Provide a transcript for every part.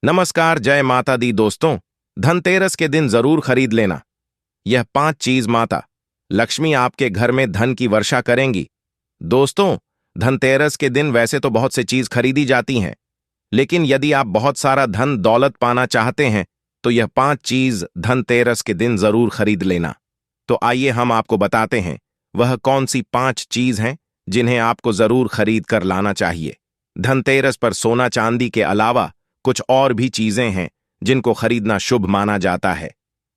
नमस्कार, जय माता दी दोस्तों। धनतेरस के दिन जरूर खरीद लेना यह 5 चीज माता लक्ष्मी आपके घर में धन की वर्षा करेंगी। दोस्तों, धनतेरस के दिन वैसे तो बहुत से चीज खरीदी जाती हैं, लेकिन यदि आप बहुत सारा धन दौलत पाना चाहते हैं तो यह 5 चीज धनतेरस के दिन जरूर खरीद लेना। तो आइए हम आपको बताते हैं वह कौन सी 5 चीज हैं जिन्हें आपको जरूर खरीद कर लाना चाहिए। धनतेरस पर सोना चांदी के अलावा कुछ और भी चीजें हैं जिनको खरीदना शुभ माना जाता है।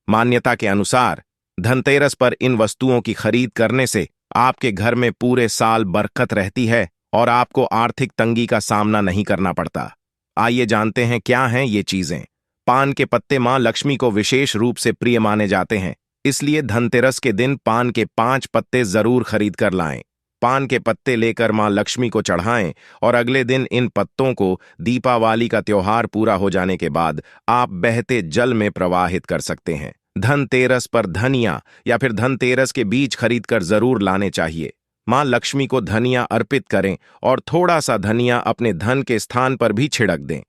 मान्यता के अनुसार धनतेरस पर इन वस्तुओं की खरीद करने से आपके घर में पूरे साल बरकत रहती है और आपको आर्थिक तंगी का सामना नहीं करना पड़ता। आइए जानते हैं क्या हैं ये चीजें। पान के पत्ते मां लक्ष्मी को विशेष रूप से प्रिय माने जाते हैं, इसलिए धनतेरस के दिन पान के 5 पत्ते जरूर खरीद कर लाएं। पान के पत्ते लेकर मां लक्ष्मी को चढ़ाएं और अगले दिन इन पत्तों को दीपावली का त्योहार पूरा हो जाने के बाद आप बहते जल में प्रवाहित कर सकते हैं। धनतेरस पर धनिया या फिर धनतेरस के बीज खरीदकर जरूर लाने चाहिए। मां लक्ष्मी को धनिया अर्पित करें और थोड़ा सा धनिया अपने धन के स्थान पर भी छिड़क दें।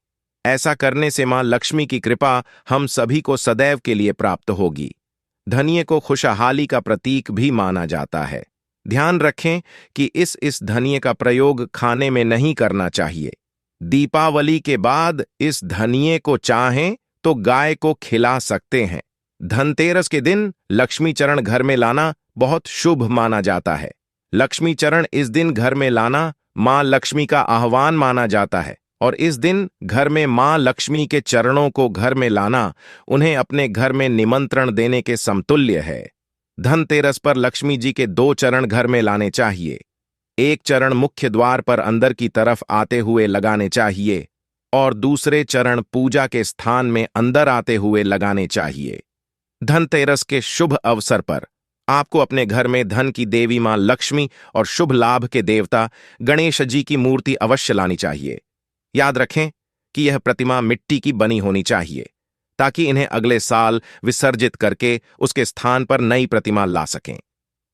ऐसा करने से मां लक्ष्मी की कृपा हम सभी को सदैव के लिए प्राप्त होगी। धनिये को खुशहाली का प्रतीक भी माना जाता है। ध्यान रखें कि इस धनिये का प्रयोग खाने में नहीं करना चाहिए। दीपावली के बाद इस धनिये को चाहें तो गाय को खिला सकते हैं। धनतेरस के दिन लक्ष्मी चरण घर में लाना बहुत शुभ माना जाता है। लक्ष्मी चरण इस दिन घर में लाना मां लक्ष्मी का आह्वान माना जाता है और इस दिन घर में मां लक्ष्मी के चरणों को घर में लाना उन्हें अपने घर में निमंत्रण देने के समतुल्य है। धनतेरस पर लक्ष्मी जी के 2 चरण घर में लाने चाहिए। एक चरण मुख्य द्वार पर अंदर की तरफ आते हुए लगाने चाहिए और दूसरे चरण पूजा के स्थान में अंदर आते हुए लगाने चाहिए। धनतेरस के शुभ अवसर पर आपको अपने घर में धन की देवी मां लक्ष्मी और शुभ लाभ के देवता गणेश जी की मूर्ति अवश्य लानी चाहिए। याद रखें कि यह प्रतिमा मिट्टी की बनी होनी चाहिए ताकि इन्हें अगले साल विसर्जित करके उसके स्थान पर नई प्रतिमा ला सकें।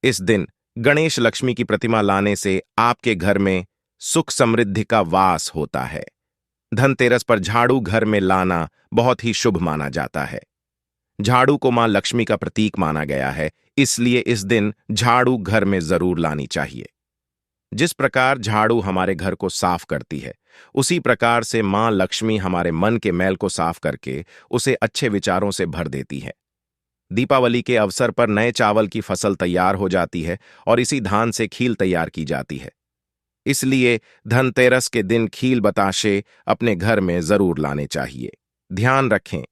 इस दिन गणेश लक्ष्मी की प्रतिमा लाने से आपके घर में सुख समृद्धि का वास होता है। धनतेरस पर झाड़ू घर में लाना बहुत ही शुभ माना जाता है। झाड़ू को मां लक्ष्मी का प्रतीक माना गया है, इसलिए इस दिन झाड़ू घर में जरूर लानी चाहिए। जिस प्रकार झाड़ू हमारे घर को साफ करती है, उसी प्रकार से मां लक्ष्मी हमारे मन के मैल को साफ करके उसे अच्छे विचारों से भर देती है। दीपावली के अवसर पर नए चावल की फसल तैयार हो जाती है और इसी धान से खील तैयार की जाती है। इसलिए धनतेरस के दिन खील बताशे अपने घर में जरूर लाने चाहिए। ध्यान रखें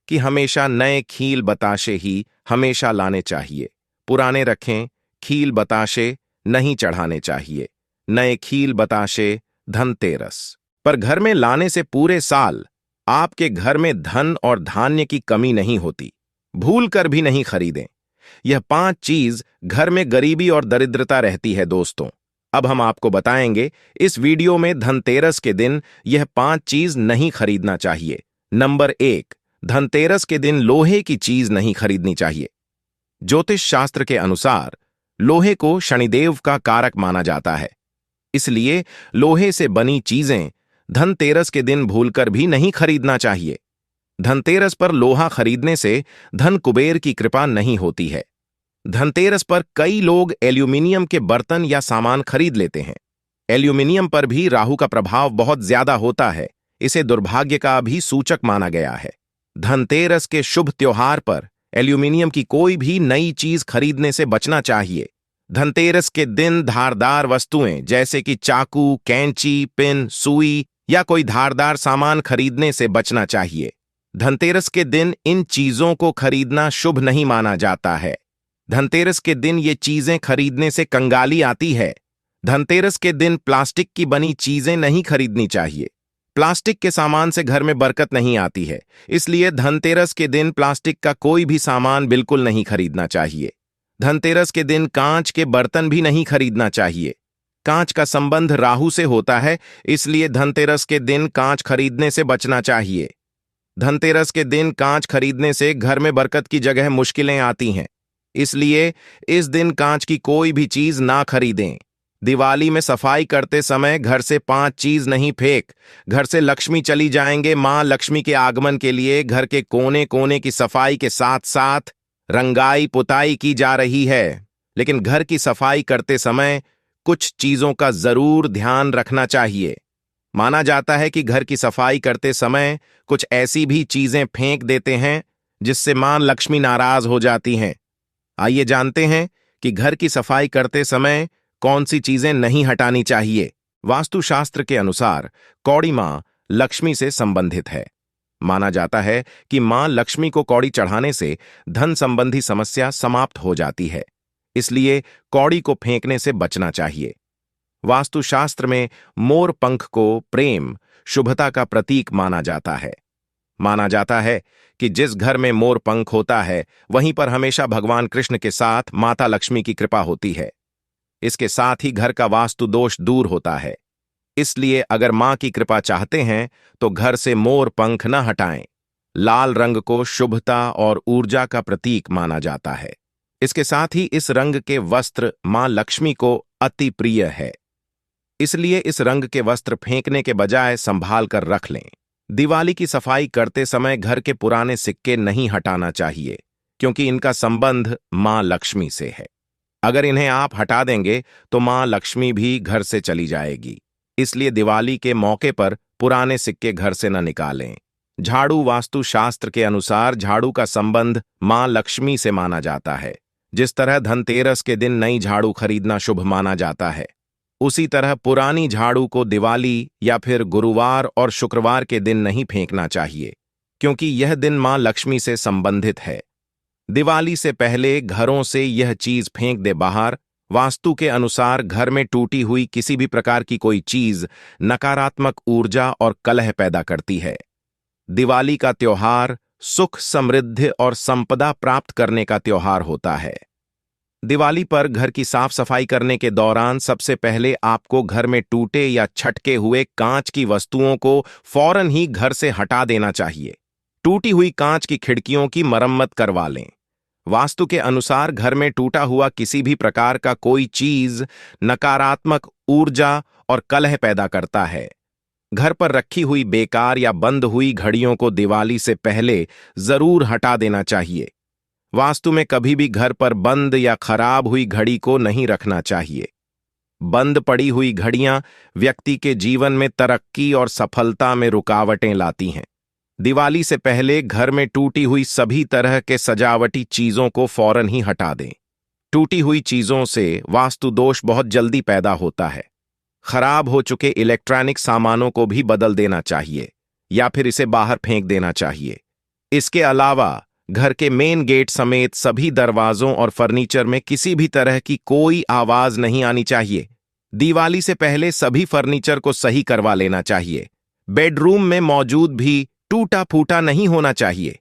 कि हमेशा नए खील बताशे ही हमेशा लाने चाहिए। पुराने रखें, खील बताशे नहीं चढ़ाने चाहिए। नए खील बताशे धनतेरस पर घर में लाने से पूरे साल आपके घर में धन और धान्य की कमी नहीं होती। भूल कर भी नहीं खरीदें। यह 5 चीज घर में गरीबी और दरिद्रता रहती है। दोस्तों, अब हम आपको बताएंगे इस वीडियो में धनतेरस के दिन यह 5 चीज नहीं खरीदना चाहिए। नंबर 1, धनतेरस के दिन लोहे की चीज नहीं खरीदनी चाहिए। ज्योतिष शास्त्र के अनुसार लोहे को शनिदेव का कारक माना जाता है, इसलिए लोहे से बनी चीजें धनतेरस के दिन भूलकर भी नहीं खरीदना चाहिए। धनतेरस पर लोहा खरीदने से धन कुबेर की कृपा नहीं होती है। धनतेरस पर कई लोग एल्यूमिनियम के बर्तन या सामान खरीद लेते हैं। एल्यूमिनियम पर भी राहु का प्रभाव बहुत ज्यादा होता है, इसे दुर्भाग्य का भी सूचक माना गया है। धनतेरस के शुभ त्योहार पर एल्यूमिनियम की कोई भी नई चीज खरीदने से बचना चाहिए। धनतेरस के दिन धारदार वस्तुएं जैसे कि चाकू, कैंची, पिन, सुई या कोई धारदार सामान खरीदने से बचना चाहिए। धनतेरस के दिन इन चीजों को खरीदना शुभ नहीं माना जाता है। धनतेरस के दिन ये चीजें खरीदने से कंगाली आती है। धनतेरस के दिन प्लास्टिक की बनी चीजें नहीं खरीदनी चाहिए। प्लास्टिक के सामान से घर में बरकत नहीं आती है, इसलिए धनतेरस के दिन प्लास्टिक का कोई भी सामान बिल्कुल नहीं खरीदना चाहिए। धनतेरस के दिन कांच के बर्तन भी नहीं खरीदना चाहिए। कांच का संबंध राहु से होता है, इसलिए धनतेरस के दिन कांच खरीदने से बचना चाहिए। धनतेरस के दिन कांच खरीदने से घर में बरकत की जगह मुश्किलें आती हैं, इसलिए इस दिन कांच की कोई भी चीज ना खरीदें। दिवाली में सफाई करते समय घर से 5 चीज नहीं फेंक। घर से लक्ष्मी चली जाएंगे। मां लक्ष्मी के आगमन के लिए घर के कोने कोने की सफाई के साथ साथ रंगाई पुताई की जा रही है। लेकिन घर की सफाई करते समय कुछ चीजों का जरूर ध्यान रखना चाहिए। माना जाता है कि घर की सफाई करते समय कुछ ऐसी भी चीजें फेंक देते हैं जिससे मां लक्ष्मी नाराज हो जाती हैं। आइए जानते हैं कि घर की सफाई करते समय कौन सी चीजें नहीं हटानी चाहिए। वास्तुशास्त्र के अनुसार कौड़ी मां लक्ष्मी से संबंधित है। माना जाता है कि मां लक्ष्मी को कौड़ी चढ़ाने से धन संबंधी समस्या समाप्त हो जाती है, इसलिए कौड़ी को फेंकने से बचना चाहिए। वास्तुशास्त्र में मोर पंख को प्रेम, शुभता का प्रतीक माना जाता है। माना जाता है कि जिस घर में मोर पंख होता है वहीं पर हमेशा भगवान कृष्ण के साथ माता लक्ष्मी की कृपा होती है। इसके साथ ही घर का वास्तु दोष दूर होता है। इसलिए अगर मां की कृपा चाहते हैं तो घर से मोर पंख न हटाएं। लाल रंग को शुभता और ऊर्जा का प्रतीक माना जाता है। इसके साथ ही इस रंग के वस्त्र मां लक्ष्मी को अति प्रिय है। इसलिए इस रंग के वस्त्र फेंकने के बजाय संभाल कर रख लें। दिवाली की सफाई करते समय घर के पुराने सिक्के नहीं हटाना चाहिए, क्योंकि इनका संबंध मां लक्ष्मी से है। अगर इन्हें आप हटा देंगे तो मां लक्ष्मी भी घर से चली जाएगी। इसलिए दिवाली के मौके पर पुराने सिक्के घर से न निकालें। झाड़ू वास्तु शास्त्र के अनुसार झाड़ू का संबंध मां लक्ष्मी से माना जाता है। जिस तरह धनतेरस के दिन नई झाड़ू खरीदना शुभ माना जाता है, उसी तरह पुरानी झाड़ू को दिवाली या फिर गुरुवार और शुक्रवार के दिन नहीं फेंकना चाहिए, क्योंकि यह दिन मां लक्ष्मी से संबंधित है। दिवाली से पहले घरों से यह चीज फेंक दे बाहर। वास्तु के अनुसार घर में टूटी हुई किसी भी प्रकार की कोई चीज नकारात्मक ऊर्जा और कलह पैदा करती है। दिवाली का त्योहार सुख, समृद्धि और संपदा प्राप्त करने का त्योहार होता है। दिवाली पर घर की साफ सफाई करने के दौरान सबसे पहले आपको घर में टूटे या छटके हुए कांच की वस्तुओं को फौरन ही घर से हटा देना चाहिए। टूटी हुई कांच की खिड़कियों की मरम्मत करवा लें। वास्तु के अनुसार घर में टूटा हुआ किसी भी प्रकार का कोई चीज नकारात्मक ऊर्जा और कलह पैदा करता है। घर पर रखी हुई बेकार या बंद हुई घड़ियों को दिवाली से पहले जरूर हटा देना चाहिए। वास्तु में कभी भी घर पर बंद या खराब हुई घड़ी को नहीं रखना चाहिए। बंद पड़ी हुई घड़ियां व्यक्ति के जीवन में तरक्की और सफलता में रुकावटें लाती हैं। दिवाली से पहले घर में टूटी हुई सभी तरह के सजावटी चीजों को फौरन ही हटा दें। टूटी हुई चीजों से वास्तु दोष बहुत जल्दी पैदा होता है। खराब हो चुके इलेक्ट्रॉनिक सामानों को भी बदल देना चाहिए या फिर इसे बाहर फेंक देना चाहिए। इसके अलावा घर के मेन गेट समेत सभी दरवाजों और फर्नीचर में किसी भी तरह की कोई आवाज नहीं आनी चाहिए। दिवाली से पहले सभी फर्नीचर को सही करवा लेना चाहिए। बेडरूम में मौजूद भी टूटा फूटा नहीं होना चाहिए।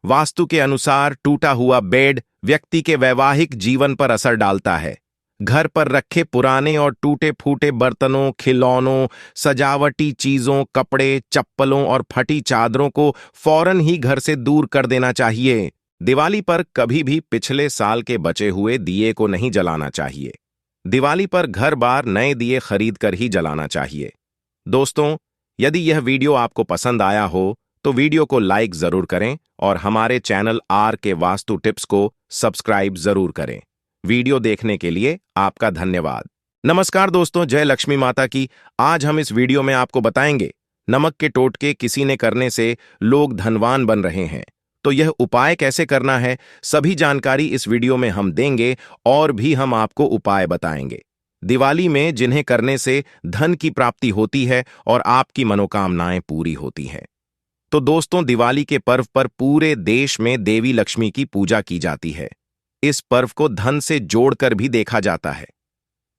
वास्तु के अनुसार टूटा हुआ बेड व्यक्ति के वैवाहिक जीवन पर असर डालता है। घर पर रखे पुराने और टूटे फूटे बर्तनों, खिलौनों, सजावटी चीजों, कपड़े, चप्पलों और फटी चादरों को फौरन ही घर से दूर कर देना चाहिए। दिवाली पर कभी भी पिछले साल के बचे हुए दिए को नहीं जलाना चाहिए। दिवाली पर घर बार नए दिए खरीद कर ही जलाना चाहिए। दोस्तों, यदि यह वीडियो आपको पसंद आया हो तो वीडियो को लाइक जरूर करें और हमारे चैनल आर के वास्तु टिप्स को सब्सक्राइब जरूर करें। वीडियो देखने के लिए आपका धन्यवाद। नमस्कार दोस्तों, जय लक्ष्मी माता की। आज हम इस वीडियो में आपको बताएंगे नमक के टोटके किसी ने करने से लोग धनवान बन रहे हैं, तो यह उपाय कैसे करना है, सभी जानकारी इस वीडियो में हम देंगे और भी हम आपको उपाय बताएंगे। दिवाली में जिन्हें करने से धन की प्राप्ति होती है और आपकी मनोकामनाएं पूरी होती हैं। तो दोस्तों, दिवाली के पर्व पर पूरे देश में देवी लक्ष्मी की पूजा की जाती है। इस पर्व को धन से जोड़कर भी देखा जाता है।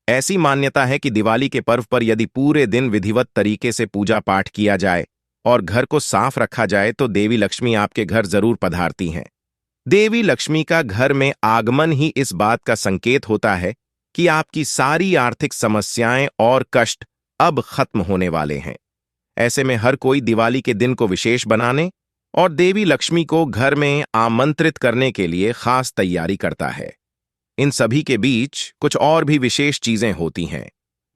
ऐसी मान्यता है कि दिवाली के पर्व पर यदि पूरे दिन विधिवत तरीके से पूजा पाठ किया जाए और घर को साफ रखा जाए तो देवी लक्ष्मी आपके घर जरूर पधारती हैं। देवी लक्ष्मी का घर में आगमन ही इस बात का संकेत होता है कि आपकी सारी आर्थिक समस्याएं और कष्ट अब खत्म होने वाले हैं। ऐसे में हर कोई दिवाली के दिन को विशेष बनाने और देवी लक्ष्मी को घर में आमंत्रित करने के लिए खास तैयारी करता है। इन सभी के बीच कुछ और भी विशेष चीजें होती हैं।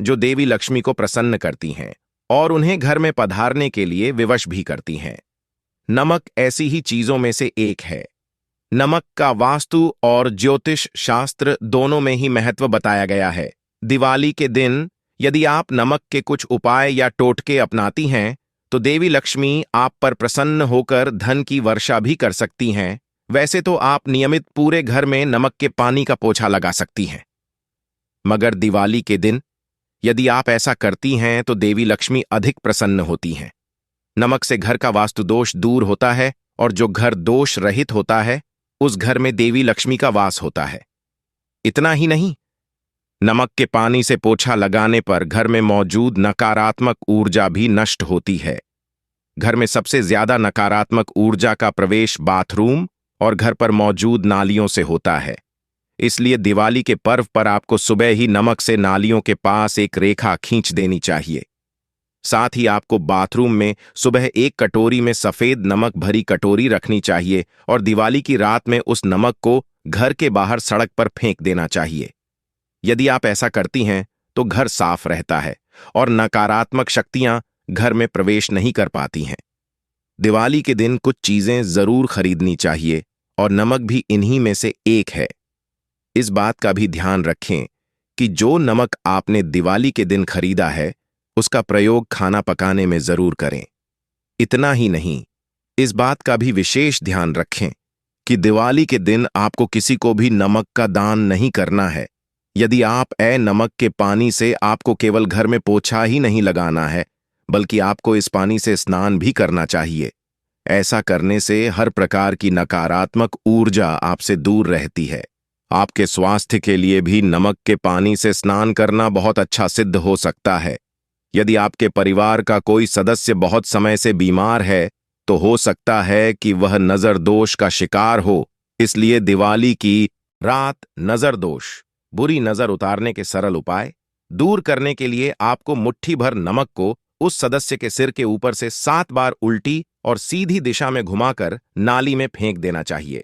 जो देवी लक्ष्मी को प्रसन्न करती हैं और उन्हें घर में पधारने के लिए विवश भी करती हैं। नमक ऐसी ही चीजों में से एक है। नमक का वास्तु और ज्योतिष शास्त्र दोनों में ही महत्व बताया गया है। दिवाली के दिन यदि आप नमक के कुछ उपाय या टोटके अपनाती हैं तो देवी लक्ष्मी आप पर प्रसन्न होकर धन की वर्षा भी कर सकती हैं। वैसे तो आप नियमित पूरे घर में नमक के पानी का पोछा लगा सकती हैं, मगर दिवाली के दिन यदि आप ऐसा करती हैं तो देवी लक्ष्मी अधिक प्रसन्न होती हैं। नमक से घर का वास्तु दोष दूर होता है और जो घर दोष रहित होता है उस घर में देवी लक्ष्मी का वास होता है। इतना ही नहीं, नमक के पानी से पोछा लगाने पर घर में मौजूद नकारात्मक ऊर्जा भी नष्ट होती है। घर में सबसे ज्यादा नकारात्मक ऊर्जा का प्रवेश बाथरूम और घर पर मौजूद नालियों से होता है। इसलिए दिवाली के पर्व पर आपको सुबह ही नमक से नालियों के पास एक रेखा खींच देनी चाहिए। साथ ही आपको बाथरूम में सुबह एक कटोरी में सफेद नमक भरी कटोरी रखनी चाहिए और दिवाली की रात में उस नमक को घर के बाहर सड़क पर फेंक देना चाहिए। यदि आप ऐसा करती हैं तो घर साफ रहता है और नकारात्मक शक्तियां घर में प्रवेश नहीं कर पाती हैं। दिवाली के दिन कुछ चीजें जरूर खरीदनी चाहिए और नमक भी इन्हीं में से एक है। इस बात का भी ध्यान रखें कि जो नमक आपने दिवाली के दिन खरीदा है उसका प्रयोग खाना पकाने में जरूर करें। इतना ही नहीं, इस बात का भी विशेष ध्यान रखें कि दिवाली के दिन आपको किसी को भी नमक का दान नहीं करना है। यदि आप नमक के पानी से आपको केवल घर में पोछा ही नहीं लगाना है बल्कि आपको इस पानी से स्नान भी करना चाहिए। ऐसा करने से हर प्रकार की नकारात्मक ऊर्जा आपसे दूर रहती है। आपके स्वास्थ्य के लिए भी नमक के पानी से स्नान करना बहुत अच्छा सिद्ध हो सकता है। यदि आपके परिवार का कोई सदस्य बहुत समय से बीमार है तो हो सकता है कि वह नजर दोष का शिकार हो। इसलिए दिवाली की रात नजर दोष, बुरी नजर उतारने के सरल उपाय दूर करने के लिए आपको मुट्ठी भर नमक को उस सदस्य के सिर के ऊपर से 7 बार उल्टी और सीधी दिशा में घुमाकर नाली में फेंक देना चाहिए।